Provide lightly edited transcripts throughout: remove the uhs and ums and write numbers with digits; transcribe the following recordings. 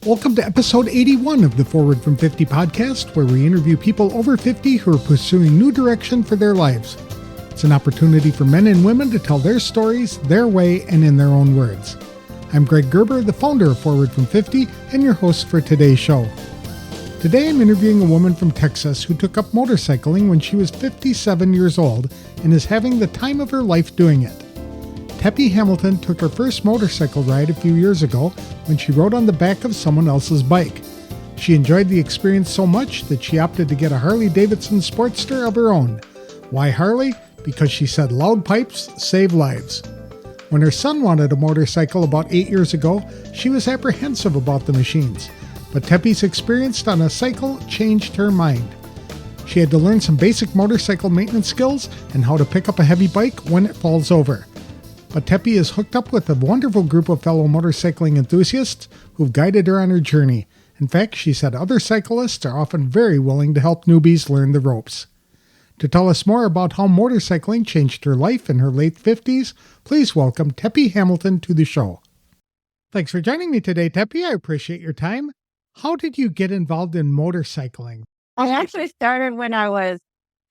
Welcome to episode 81 of the Forward from 50 podcast, where we interview people over 50 who are pursuing new direction for their lives. It's an opportunity for men and women to tell their stories, their way, and in their own words. I'm Greg Gerber, the founder of Forward from 50, and your host for today's show. Today I'm interviewing a woman from Texas who took up motorcycling when she was 57 years old and is having the time of her life doing it. Tepe Hamilton took her first motorcycle ride a few years ago when she rode on the back of someone else's bike. She enjoyed the experience so much that she opted to get a Harley-Davidson Sportster of her own. Why Harley? Because she said loud pipes save lives. When her son wanted a motorcycle about 8 years ago, she was apprehensive about the machines. But Tepe's experience on a cycle changed her mind. She had to learn some basic motorcycle maintenance skills and how to pick up a heavy bike when it falls over. But Tepe is hooked up with a wonderful group of fellow motorcycling enthusiasts who've guided her on her journey. In fact, she said other cyclists are often very willing to help newbies learn the ropes. To tell us more about how motorcycling changed her life in her late 50s, please welcome Tepe Hamilton to the show. Thanks for joining me today, Tepe. I appreciate your time. How did you get involved in motorcycling? I actually started when I was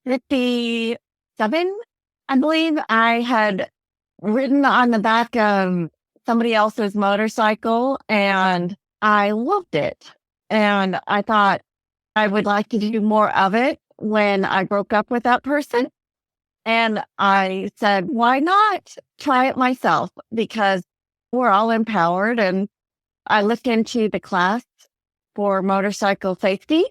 57, I believe. I had ridden on the back of somebody else's motorcycle and I loved it. And I thought I would like to do more of it when I broke up with that person. And I said, why not try it myself? Because we're all empowered. And I looked into the class for motorcycle safety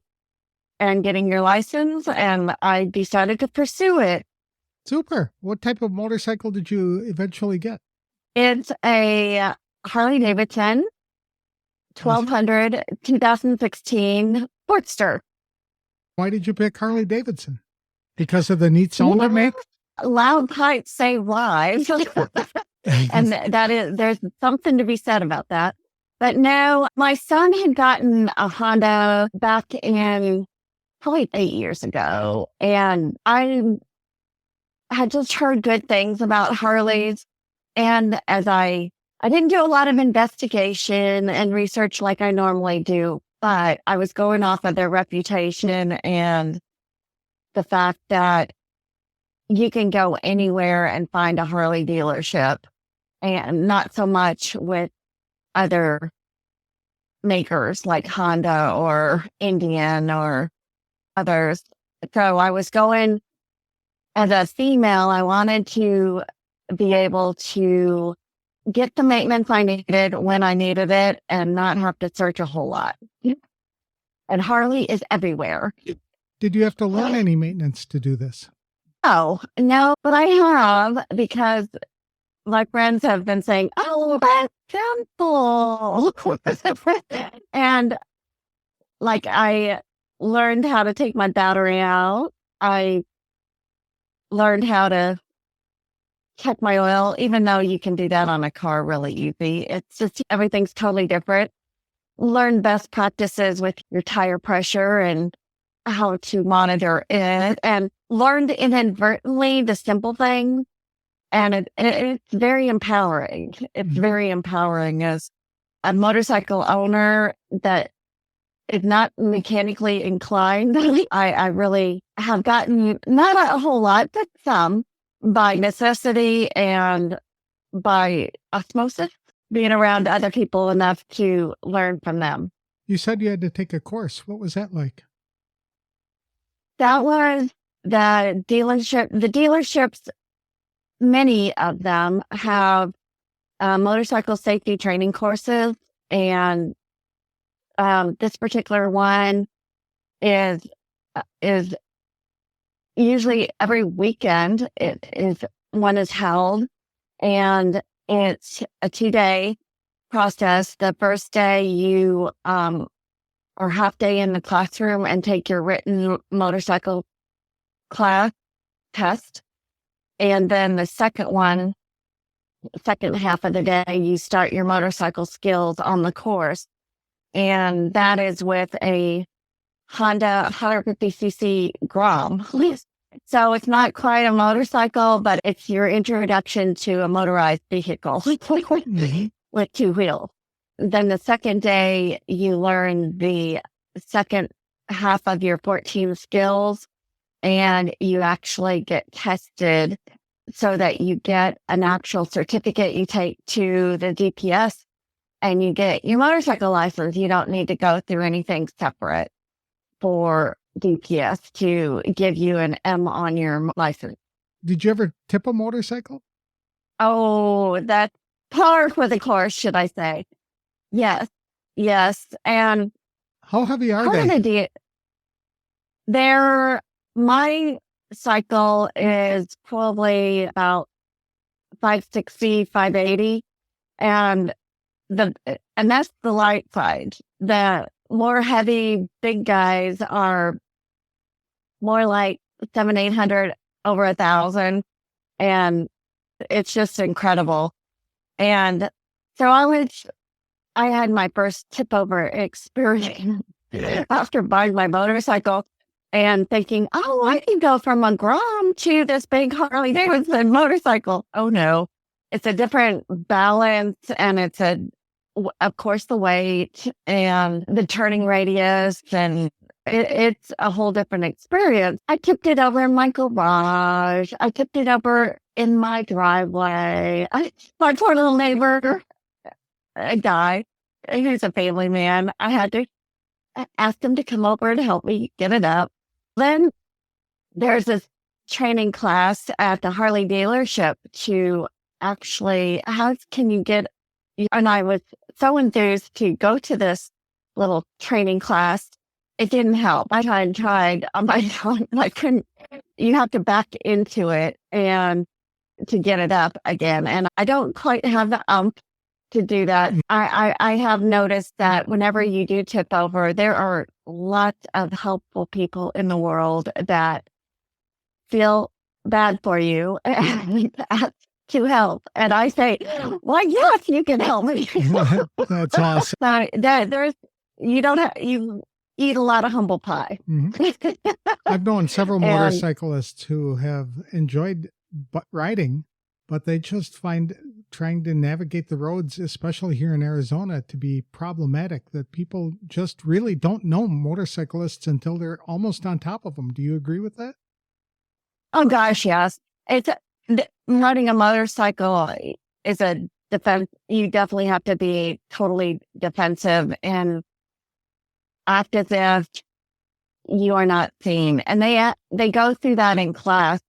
and getting your license, and I decided to pursue it. Super. What type of motorcycle did you eventually get? It's a Harley-Davidson 1200 2016 Sportster. Why did you pick Harley-Davidson? Because of the neat sound it makes? Loud pipes save lives. And there's something to be said about that. But no, my son had gotten a Honda back in probably 8 years ago. And I had just heard good things about Harleys. And as I didn't do a lot of investigation and research like I normally do, but I was going off of their reputation and the fact that you can go anywhere and find a Harley dealership, and not so much with other makers like Honda or Indian or others. So I was going, as a female, I wanted to be able to get the maintenance I needed when I needed it and not have to search a whole lot. And Harley is everywhere. Did you have to learn any maintenance to do this? Oh, no, but I have, because my friends have been saying, oh, that's simple. And like, I learned how to take my battery out. I learned how to check my oil, even though you can do that on a car really easy. It's just, everything's totally different. Learn best practices with your tire pressure and how to monitor it, and learned inadvertently the simple things. And it's very empowering. It's very empowering as a motorcycle owner that is not mechanically inclined. I really have gotten, not a whole lot, but some, by necessity and by osmosis, being around other people enough to learn from them. You said you had to take a course. What was that like? That was the dealership. The dealerships, many of them have motorcycle safety training courses, and this particular one is usually every weekend. One is held, and it's a 2-day process. The first day you or half day in the classroom and take your written motorcycle class test. And then the second half of the day, you start your motorcycle skills on the course. And that is with a Honda 150cc Grom. So it's not quite a motorcycle, but it's your introduction to a motorized vehicle with two wheels. then the second day, you learn the second half of your 14 skills, and you actually get tested so that you get an actual certificate you take to the DPS and you get your motorcycle license. You don't need to go through anything separate for DPS to give you an M on your license. Did you ever tip a motorcycle? Oh, that's par for the course, should I say. Yes. And how heavy are part they? of the my cycle is probably about 560, 580. And that's the light side. The more heavy, big guys are more like 700-800, over 1,000. And it's just incredible. And so I had my first tip over experience after buying my motorcycle and thinking, oh, I can go from a Grom to this big Harley Davidson motorcycle. Oh no, it's a different balance, and it's of course the weight and the turning radius, and it's a whole different experience. I tipped it over in my garage. I tipped it over in my driveway. My poor little neighbor, a guy who's a family man, I had to ask him to come over to help me get it up. Then there's this training class at the Harley dealership to actually, how can you get, and I was so enthused to go to this little training class. It didn't help. I tried on my own. I couldn't, you have to back into it and to get it up again. And I don't quite have the to do that. I have noticed that whenever you do tip over, there are lots of helpful people in the world that feel bad for you and ask to help. And I say, well, yes, you can help me. That's awesome. You eat a lot of humble pie. Mm-hmm. I've known several motorcyclists who have enjoyed riding, but they just find trying to navigate the roads, especially here in Arizona, to be problematic, that people just really don't know motorcyclists until they're almost on top of them. Do you agree with that? Oh, gosh, yes. Riding a motorcycle is a defense. You definitely have to be totally defensive and act as if you are not seen. And they go through that in class.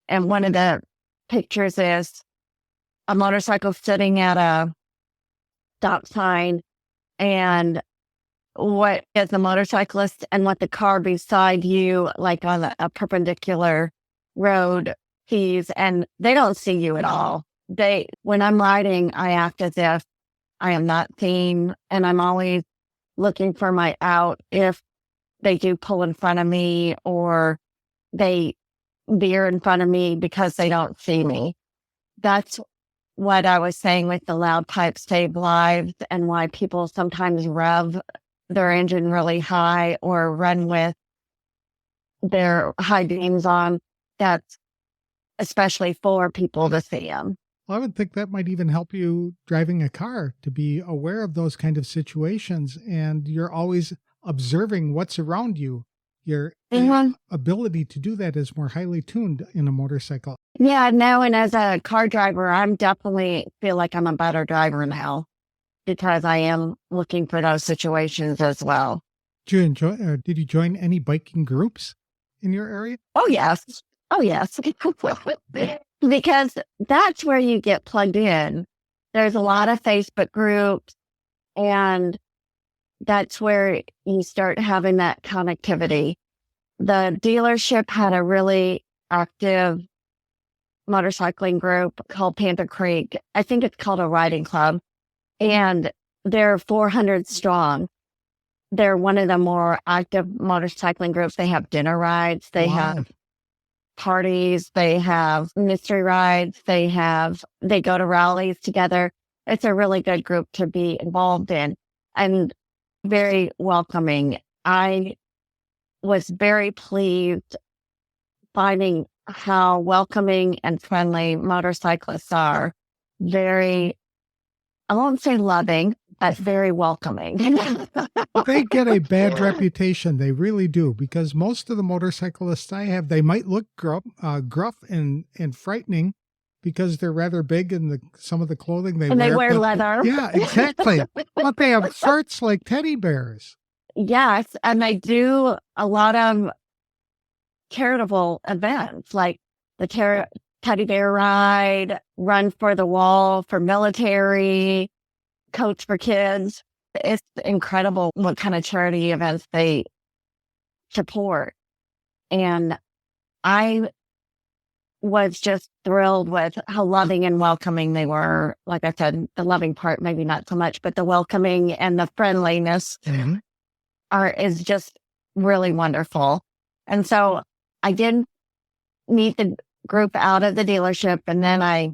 And one of the pictures is a motorcycle sitting at a stop sign, and what is the motorcyclist and what the car beside you, like on a perpendicular road, sees, and they don't see you at all. When I'm riding, I act as if I am not seen, and I'm always looking for my out if they do pull in front of me or they veer in front of me because they don't see me. That's what I was saying with the loud pipe save lives, and why people sometimes rev their engine really high or run with their high beams on. That's especially for people to see them. Well, I would think that might even help you driving a car to be aware of those kind of situations, and you're always observing what's around you. Your ability to do that is more highly tuned in a motorcycle. Yeah, no, and as a car driver, I'm definitely feel like I'm a better driver now because I am looking for those situations as well. Did you join any biking groups in your area? Oh, yes. Because that's where you get plugged in. There's a lot of Facebook groups, and that's where you start having that connectivity. The dealership had a really active motorcycling group called Panther Creek. I think it's called a riding club, and they're 400 strong. They're one of the more active motorcycling groups. They have dinner rides. They have parties. They have mystery rides. They go to rallies together. It's a really good group to be involved in and very welcoming. I was very pleased finding how welcoming and friendly motorcyclists are. Very, I won't say loving, but very welcoming. They get a bad reputation. They really do, because most of the motorcyclists I have, they might look gruff and frightening because they're rather big in some of the clothing they And wear. they wear leather. Yeah, exactly. But they have hearts like teddy bears. Yes. And they do a lot of charitable events like the teddy bear ride, run for the wall for military, coach for kids. It's incredible what kind of charity events they support. And I was just thrilled with how loving and welcoming they were. Like I said, the loving part, maybe not so much, but the welcoming and the friendliness is just really wonderful. And so I did meet the group out at the dealership, and then I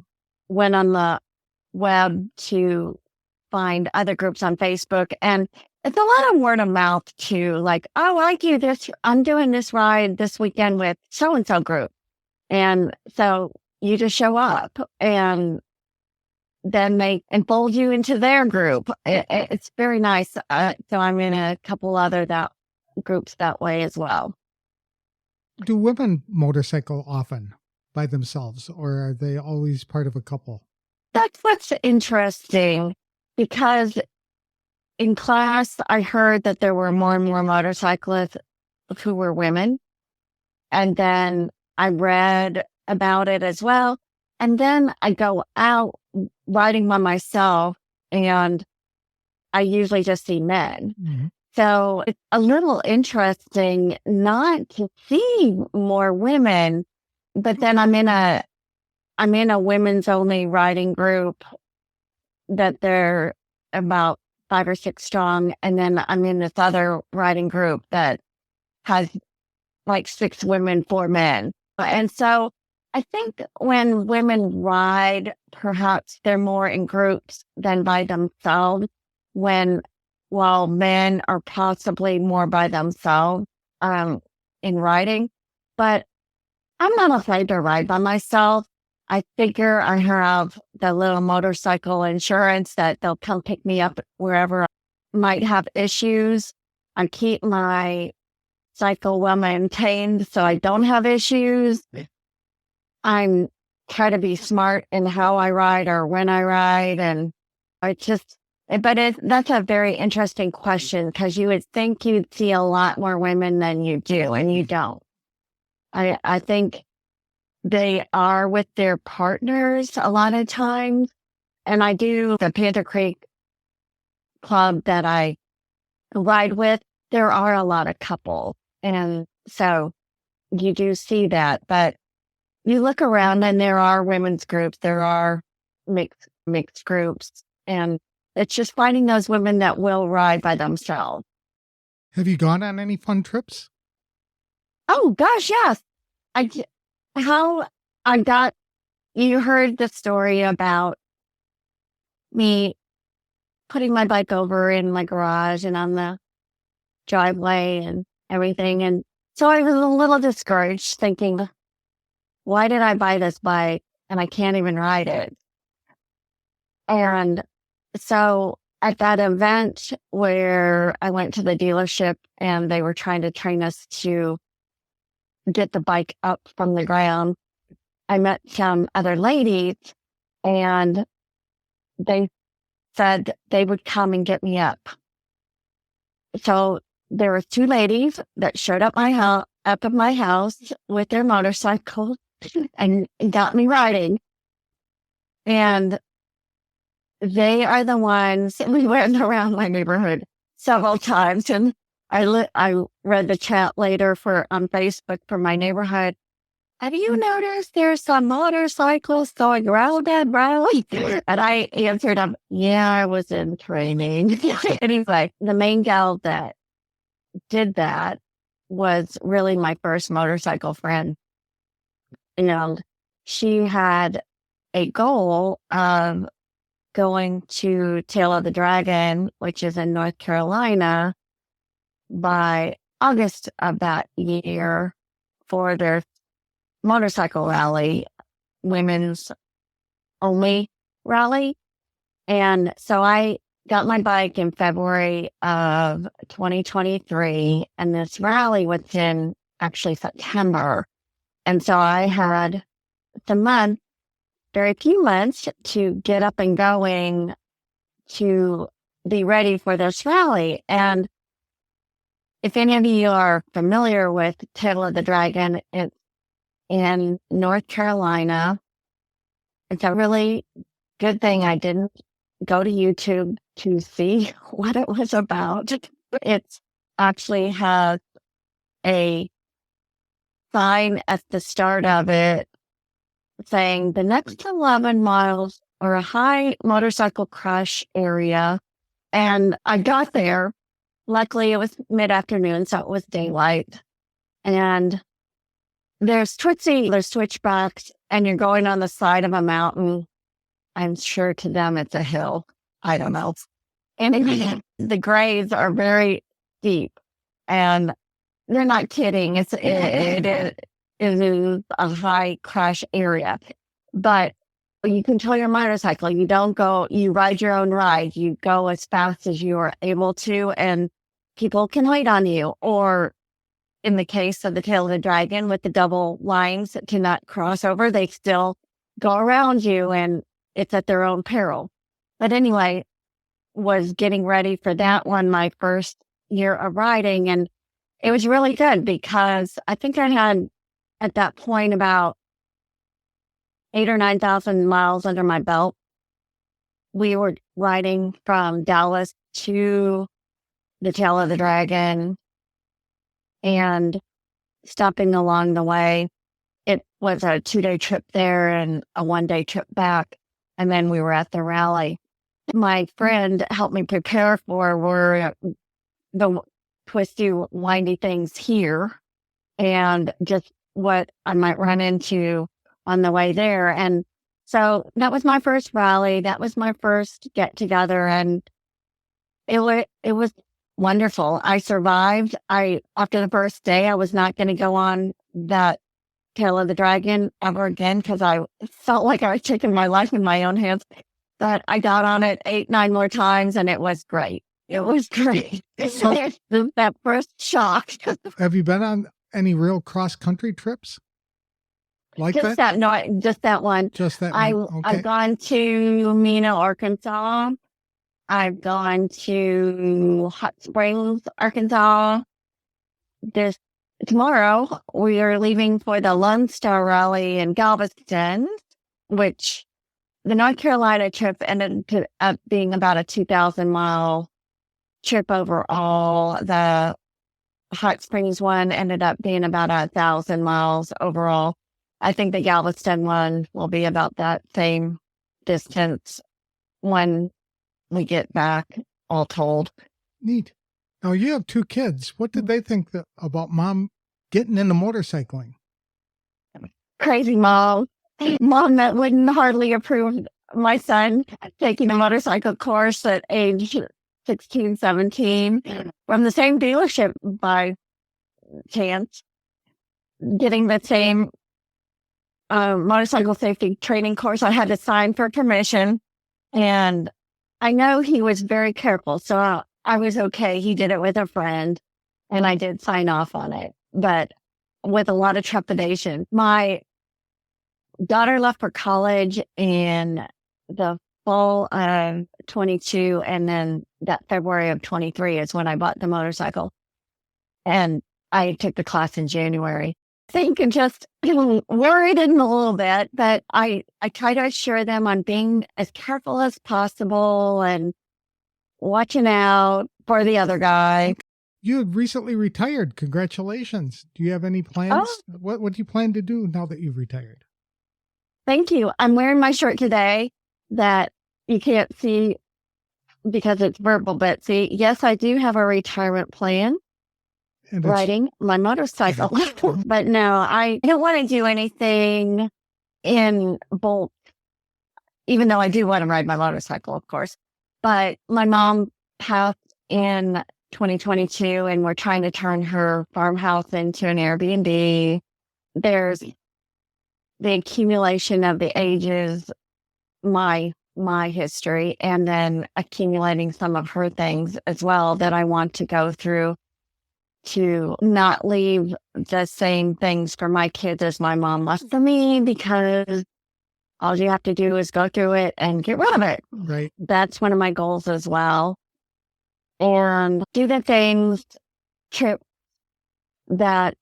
went on the web to find other groups on Facebook. And it's a lot of word of mouth too. Like, oh, I do this. I'm doing this ride this weekend with so-and-so group. And so you just show up and then they enfold you into their group. It's very nice. So I'm in a couple other groups that way as well. Do women motorcycle often by themselves, or are they always part of a couple? That's what's interesting, because in class, I heard that there were more and more motorcyclists who were women. And then I read about it as well. And then I go out riding by myself, and I usually just see men. Mm-hmm. So it's a little interesting not to see more women, but then I'm in a women's only riding group that they're about 5 or 6 strong. And then I'm in this other riding group that has like 6 women, 4 men. And so I think when women ride, perhaps they're more in groups than by themselves, while men are possibly more by themselves in riding. But I'm not afraid to ride by myself. I figure I have the little motorcycle insurance that they'll come pick me up wherever I might have issues. I keep my cycle well maintained so I don't have issues. I'm try to be smart in how I ride or when I ride. And that's a very interesting question, because you would think you'd see a lot more women than you do, and you don't. I think they are with their partners a lot of times. And I do the Panther Creek club that I ride with. There are a lot of couples. And so you do see that, but you look around and there are women's groups, there are mixed groups, and it's just finding those women that will ride by themselves. Have you gone on any fun trips? Oh gosh, yes. You heard the story about me putting my bike over in my garage and on the driveway and everything. And so I was a little discouraged, thinking, why did I buy this bike and I can't even ride it? And so at that event where I went to the dealership and they were trying to train us to get the bike up from the ground, I met some other ladies, and they said they would come and get me up. So there were 2 ladies that showed up up at my house with their motorcycles and got me riding. And they are the ones, we went around my neighborhood several times, and I read the chat later on Facebook for my neighborhood. Have you noticed there's some motorcyclists going around that road? And I answered him, yeah, I was in training. And he's like, the main gal that did that was really my first motorcycle friend. And she had a goal of going to Tail of the Dragon, which is in North Carolina, by August of that year for their motorcycle rally, women's only rally. And so I got my bike in February of 2023, and this rally was in actually September. And so I had some months, very few months, to get up and going to be ready for this rally. And if any of you are familiar with Tail of the Dragon, it's in North Carolina. It's a really good thing I didn't go to YouTube to see what it was about. It actually has a sign at the start of it saying the next 11 miles are a high motorcycle crash area. And I got there. Luckily, it was mid-afternoon, so it was daylight. And there's switchbacks, and you're going on the side of a mountain. I'm sure to them it's a hill. I don't know. And the grades are very steep, and they're not kidding. It is a high crash area, but you control your motorcycle. You don't go, you ride your own ride. You go as fast as you are able to, and people can wait on you. Or in the case of the Tail of the Dragon with the double lines that cannot cross over, they still go around you, and it's at their own peril. But anyway, was getting ready for that one, my first year of riding. And it was really good because I think I had at that point about 8,000 or 9,000 miles under my belt. We were riding from Dallas to the Tail of the Dragon and stopping along the way. It was a 2-day trip there and a 1-day trip back. And then we were at the rally. My friend helped me prepare for the twisty, windy things here and just what I might run into on the way there. And so that was my first rally. That was my first get together. And it was wonderful. I survived. After the first day, I was not going to go on that Tail of the Dragon ever again because I felt like I was taking my life in my own hands. But I got on it 8, 9 more times, and it was great. It was great. So, that first shock. Have you been on any real cross-country trips like just that? Just that one. Just that one? Okay. I've gone to Mena, Arkansas. I've gone to Hot Springs, Arkansas. Tomorrow, we are leaving for the Lone Star Rally in Galveston, which the North Carolina trip ended up being about a 2,000-mile trip overall. The Hot Springs one ended up being about 1,000 miles overall. I think the Galveston one will be about that same distance when we get back, all told. Neat. Now, you have 2 kids. What did they think about mom getting into motorcycling? Crazy mom. Mom that wouldn't hardly approve my son taking a motorcycle course at age 16, 17 from the same dealership by chance, getting the same motorcycle safety training course. I had to sign for permission, and I know he was very careful, so I was okay. He did it with a friend, and I did sign off on it, but with a lot of trepidation. My daughter left for college in the fall of 22, and then that February of 23 is when I bought the motorcycle. And I took the class in January. I think and just worried in a little bit, but I try to assure them on being as careful as possible and watching out for the other guy. You had recently retired. Congratulations. Do you have any plans? What do you plan to do now that you've retired? Thank you. I'm wearing my shirt today that you can't see because it's verbal, but see, yes, I do have a retirement plan. Riding my motorcycle. But no, I don't want to do anything in bulk, even though I do want to ride my motorcycle, of course. But my mom passed in 2022, and we're trying to turn her farmhouse into an Airbnb. There's the accumulation of the ages. My my history and then accumulating some of her things as well that I want to go through to not leave the same things for my kids as my mom left for me, because all you have to do is go through it and get rid of it. Right. That's one of my goals as well. And do the things that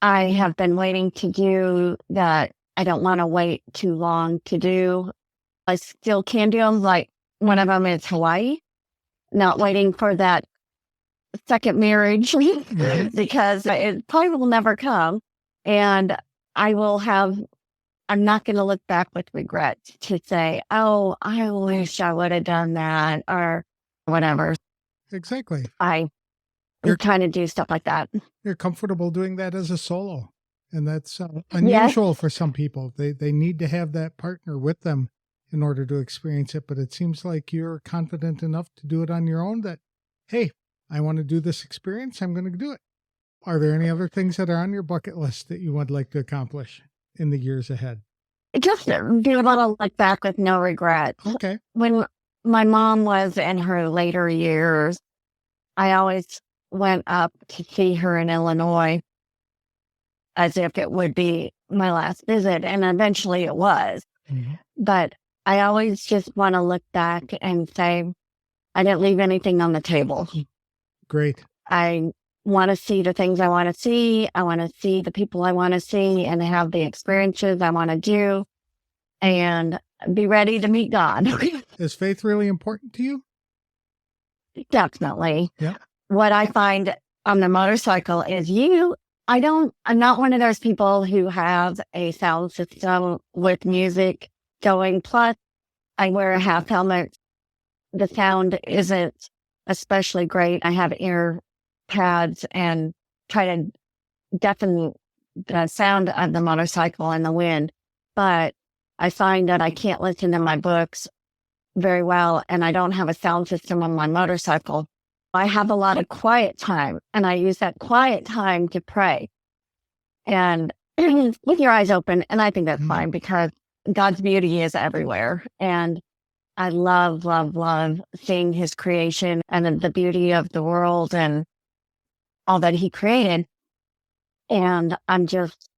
I have been waiting to do that I don't want to wait too long to do. I still can do them. Like one of them is Hawaii, not waiting for that second marriage because it probably will never come. And I'm not going to look back with regret to say, oh, I wish I would have done that or whatever. Exactly. You're trying to do stuff like that. You're comfortable doing that as a solo. And that's unusual for some people. They need to have that partner with them in order to experience it. But it seems like you're confident enough to do it on your own that, hey, I want to do this experience. I'm going to do it. Are there any other things that are on your bucket list that you would like to accomplish in the years ahead? Just do a little look back with no regret. Okay. When my mom was in her later years, I always went up to see her in Illinois as if it would be my last visit. And eventually it was. Mm-hmm. But I always just want to look back and say, I didn't leave anything on the table. Great. I want to see the things I want to see. I want to see the people I want to see and have the experiences I want to do and be ready to meet God. Is faith really important to you? Definitely. Yeah. What I find on the motorcycle is I'm not one of those people who have a sound system with music going. Plus, I wear a half helmet. The sound isn't especially great. I have ear pads and try to deafen the sound of the motorcycle and the wind. But I find that I can't listen to my books very well, and I don't have a sound system on my motorcycle. I have a lot of quiet time, and I use that quiet time to pray. And with your eyes open, and I think that's fine because God's beauty is everywhere. And I love, love, love seeing his creation and the beauty of the world and all that he created. And I'm just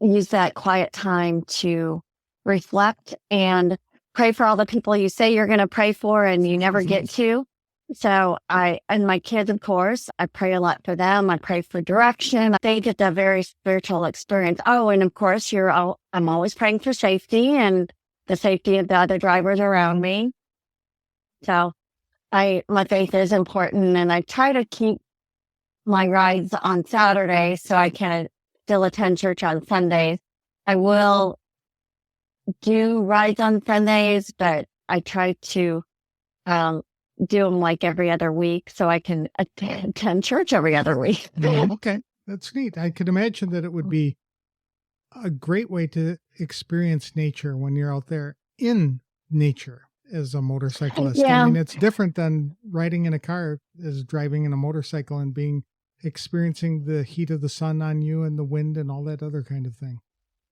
use that quiet time to reflect and pray for all the people you say you're going to pray for and you never get to. So and my kids, of course, I pray a lot for them. I pray for direction. They get a very spiritual experience. Oh, and of course, I'm always praying for safety and the safety of the other drivers around me. So my faith is important, and I try to keep my rides on Saturday so I can still attend church on Sundays. I will do rides on Sundays, but I try to do them like every other week so I can attend church every other week. Okay, that's neat. I could imagine that it would be a great way to experience nature when you're out there in nature as a motorcyclist. Yeah. I mean, it's different than riding in a car as driving in a motorcycle and experiencing the heat of the sun on you and the wind and all that other kind of thing.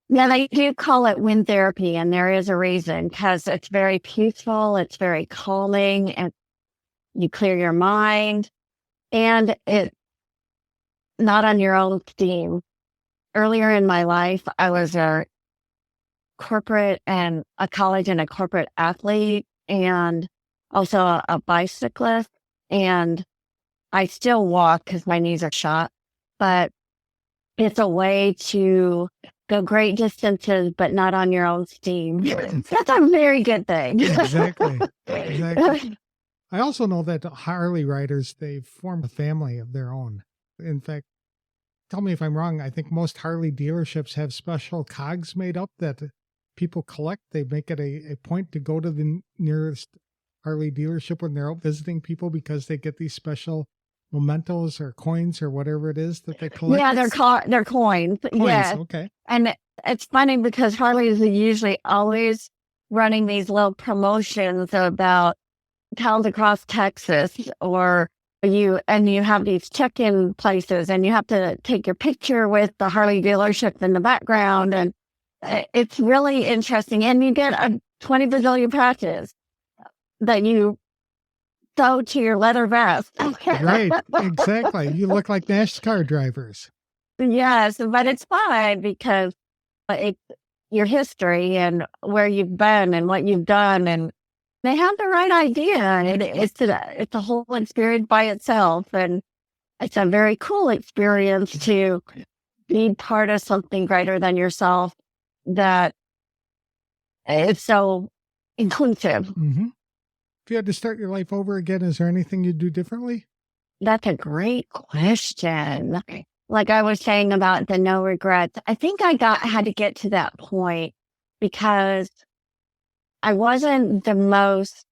Yeah, they do call it wind therapy, and there is a reason, because it's very peaceful, it's very calming, and you clear your mind, and it's not on your own steam. Earlier in my life, I was a college and a corporate athlete, and also a bicyclist, and I still walk because my knees are shot, but it's a way to go great distances, but not on your own steam. That's a very good thing. Exactly. I also know that Harley riders, they form a family of their own. In fact, tell me if I'm wrong, I think most Harley dealerships have special cogs made up that people collect. They make it a point to go to the nearest Harley dealership when they're out visiting people because they get these special mementos or coins or whatever it is that they collect. Yeah, they're coins. Yeah. Okay. And it's funny because Harleys are usually always running these little promotions about towns across Texas, or you have these check-in places and you have to take your picture with the Harley dealership in the background. And it's really interesting. And you get 20 bazillion patches that you sew to your leather vest. Right, exactly. You look like NASCAR drivers. Yes, but it's fine because it's your history and where you've been and what you've done, and they have the right idea. And it's a whole experience by itself, and it's a very cool experience to be part of something greater than yourself that is so inclusive. Mm-hmm. If you had to start your life over again, is there anything you'd do differently? That's a great question. Like I was saying about the no regrets, I think I had to get to that point because I wasn't the most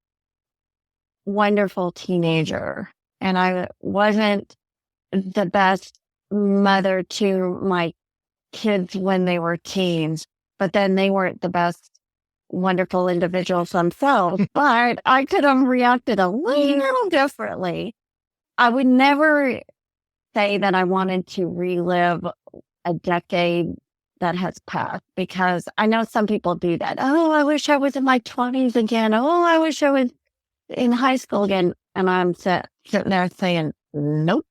wonderful teenager and I wasn't the best mother to my kids when they were teens, but then they weren't the best wonderful individuals themselves, but I could have reacted a little differently. I would never say that I wanted to relive a decade that has passed because I know some people do that. Oh, I wish I was in my 20s again. Oh, I wish I was in high school again. And I'm sitting there saying, nope,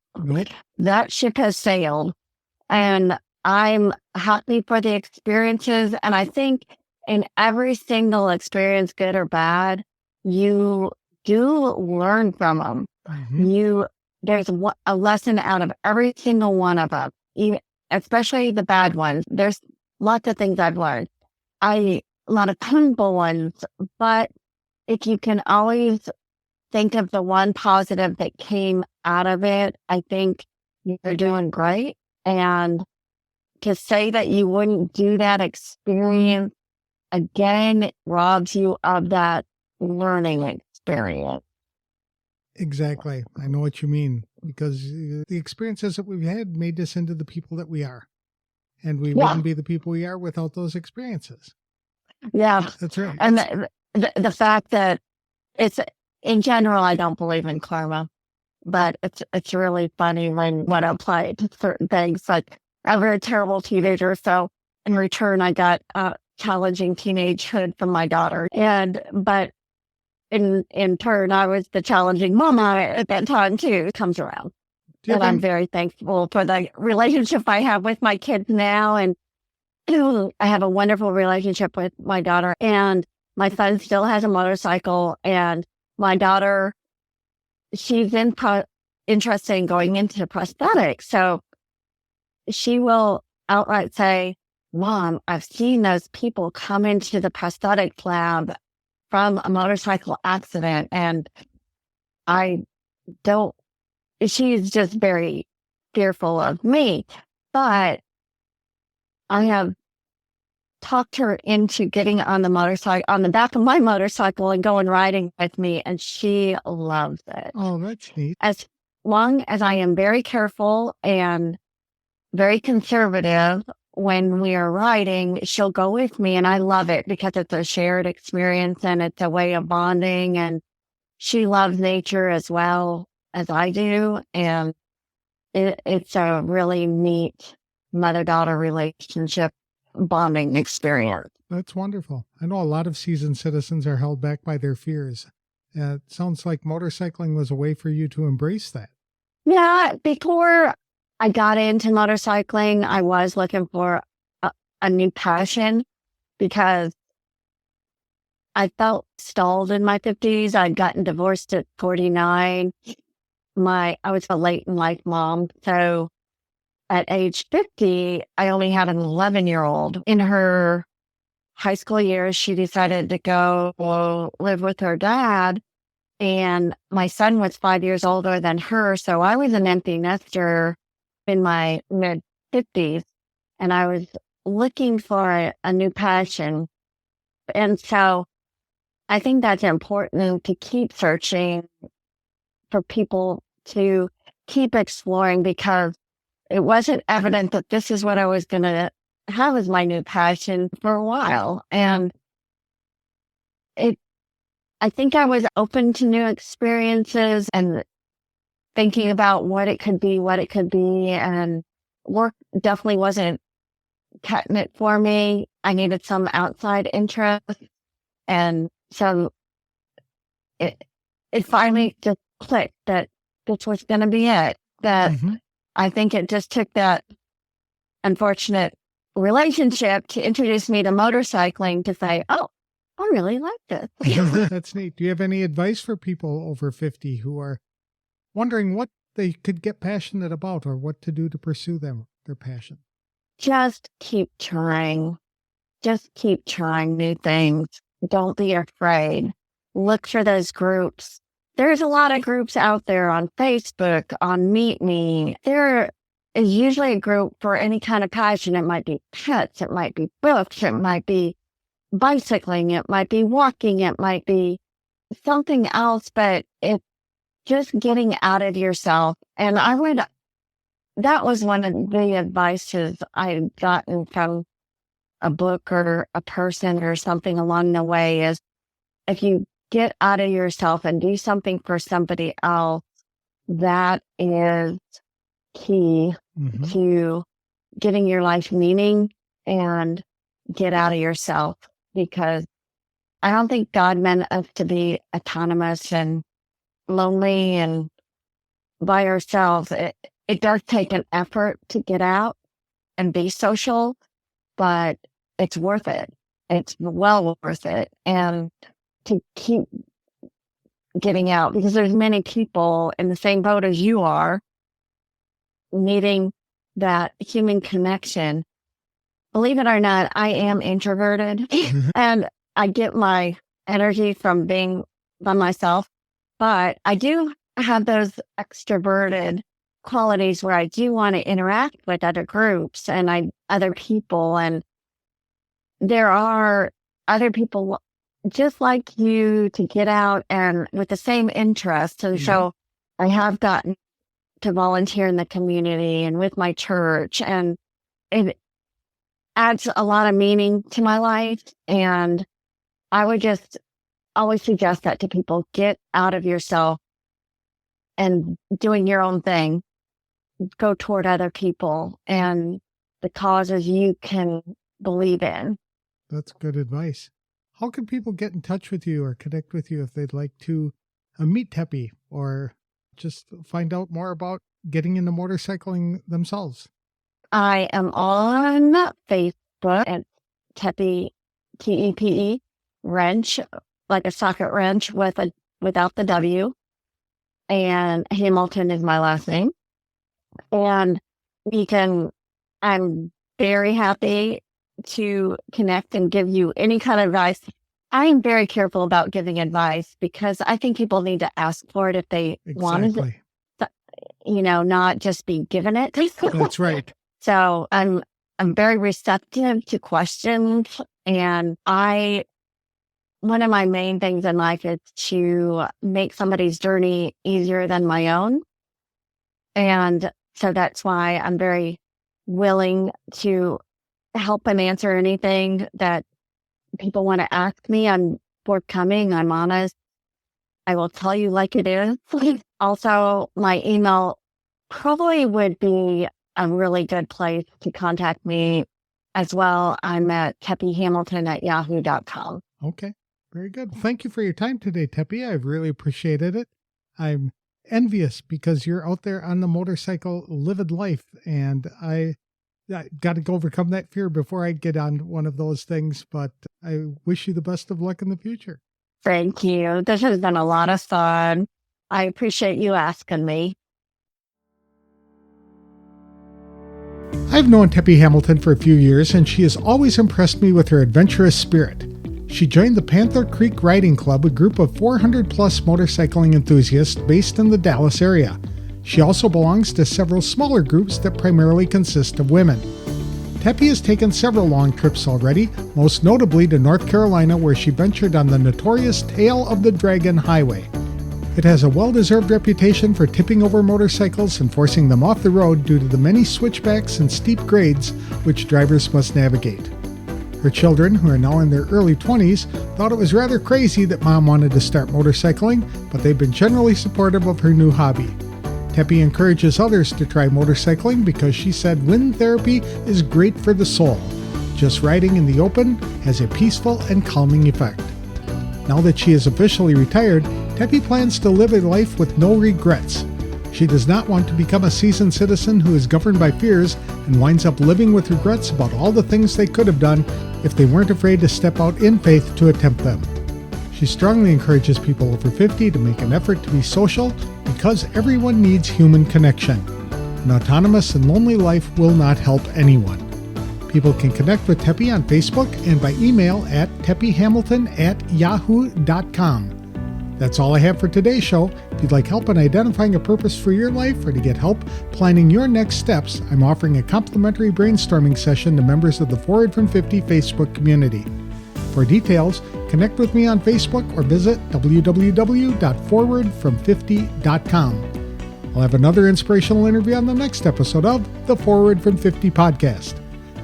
that ship has sailed. And I'm happy for the experiences. And I think in every single experience, good or bad, you do learn from them. Mm-hmm. There's a lesson out of every single one of them, even, especially the bad ones. There's lots of things I've learned. A lot of painful ones, but if you can always think of the one positive that came out of it, I think you're doing great. And to say that you wouldn't do that experience again robs you of that learning experience. Exactly. I know what you mean because the experiences that we've had made us into the people that we are. And we wouldn't be the people we are without those experiences. Yeah. That's right. And the fact that it's, in general, I don't believe in karma, but it's really funny when I apply to certain things. Like I'm a very terrible teenager, so in return, I got challenging teenagehood from my daughter, but in turn, I was the challenging mama at that time too. It comes around, and I'm very thankful for the relationship I have with my kids now, and I have a wonderful relationship with my daughter, and my son still has a motorcycle, and my daughter, she's interested in going into prosthetics. So she will outright say, Mom, I've seen those people come into the prosthetics lab from a motorcycle accident. And she's just very fearful of me. But I have talked her into getting on the back of my motorcycle and going riding with me. And she loves it. Oh, that's neat. As long as I am very careful and very conservative when we are riding, she'll go with me. And I love it because it's a shared experience and it's a way of bonding. And she loves nature as well as I do. And it's a really neat mother-daughter relationship bonding experience. That's wonderful. I know a lot of seasoned citizens are held back by their fears. It sounds like motorcycling was a way for you to embrace that. Yeah, before I got into motorcycling, I was looking for a new passion because I felt stalled in my 50s. I'd gotten divorced at 49. I was a late in life mom. So at age 50, I only had an 11-year-old. In her high school years, she decided to go live with her dad. And my son was 5 years older than her. So I was an empty nester in my mid 50s. And I was looking for a new passion. And so I think that's important to keep searching for people to keep exploring because it wasn't evident that this is what I was going to have as my new passion for a while. And I think I was open to new experiences and thinking about what it could be, and work definitely wasn't cutting it for me. I needed some outside interest. And so it finally just clicked that this was going to be it. That I think it just took that unfortunate relationship to introduce me to motorcycling to say, oh, I really like this. That's neat. Do you have any advice for people over 50 who are wondering what they could get passionate about or what to do to pursue their passion? Just keep trying. Just keep trying new things. Don't be afraid. Look for those groups. There's a lot of groups out there on Facebook, on Meet Me. There is usually a group for any kind of passion. It might be pets. It might be books. It might be bicycling. It might be walking. It might be something else, but it's just getting out of yourself. And that was one of the advices I'd gotten from a book or a person or something along the way is if you get out of yourself and do something for somebody else, that is key to giving your life meaning and get out of yourself, because I don't think God meant us to be autonomous and lonely and by ourselves. It does take an effort to get out and be social, but it's worth it. It's well worth it. And to keep getting out, because there's many people in the same boat as you are, needing that human connection. Believe it or not, I am introverted and I get my energy from being by myself, but I do have those extroverted qualities where I do want to interact with other groups and other people. And there are other people just like you to get out and with the same interests. And so I have gotten to volunteer in the community and with my church, and it adds a lot of meaning to my life. And I would just always suggest that to people: get out of yourself and doing your own thing. Go toward other people and the causes you can believe in. That's good advice. How can people get in touch with you or connect with you if they'd like to meet Tepe or just find out more about getting into motorcycling themselves? I am on Facebook at Tepe, Tepe, wrench, like a socket wrench without the W. And Hamilton is my last name. And I'm very happy to connect and give you any kind of advice. I am very careful about giving advice because I think people need to ask for it if they wanted it, not just be given it. That's right. So I'm very receptive to questions, and one of my main things in life is to make somebody's journey easier than my own. And so that's why I'm very willing to help and answer anything that people want to ask me. I'm forthcoming. I'm honest. I will tell you like it is. Also, my email probably would be a really good place to contact me as well. I'm at tepehamilton@yahoo.com. Okay. Very good. Thank you for your time today, Tepe. I've really appreciated it. I'm envious because you're out there on the motorcycle living life, and I got to overcome that fear before I get on one of those things, but I wish you the best of luck in the future. Thank you. This has been a lot of fun. I appreciate you asking me. I've known Tepe Hamilton for a few years, and she has always impressed me with her adventurous spirit. She joined the Panther Creek Riding Club, a group of 400-plus motorcycling enthusiasts based in the Dallas area. She also belongs to several smaller groups that primarily consist of women. Tepe has taken several long trips already, most notably to North Carolina, where she ventured on the notorious Tail of the Dragon Highway. It has a well-deserved reputation for tipping over motorcycles and forcing them off the road due to the many switchbacks and steep grades which drivers must navigate. Her children, who are now in their early 20s, thought it was rather crazy that Mom wanted to start motorcycling, but they've been generally supportive of her new hobby. Tepe encourages others to try motorcycling because she said wind therapy is great for the soul. Just riding in the open has a peaceful and calming effect. Now that she is officially retired, Tepe plans to live a life with no regrets. She does not want to become a seasoned citizen who is governed by fears and winds up living with regrets about all the things they could have done if they weren't afraid to step out in faith to attempt them. She strongly encourages people over 50 to make an effort to be social because everyone needs human connection. An autonomous and lonely life will not help anyone. People can connect with Tepe on Facebook and by email at tepehamilton@yahoo.com. That's all I have for today's show. If you'd like help in identifying a purpose for your life or to get help planning your next steps, I'm offering a complimentary brainstorming session to members of the Forward from 50 Facebook community. For details, connect with me on Facebook or visit www.forwardfrom50.com. I'll have another inspirational interview on the next episode of the Forward from 50 podcast.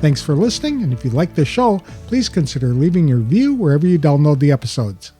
Thanks for listening, and if you like this show, please consider leaving your review wherever you download the episodes.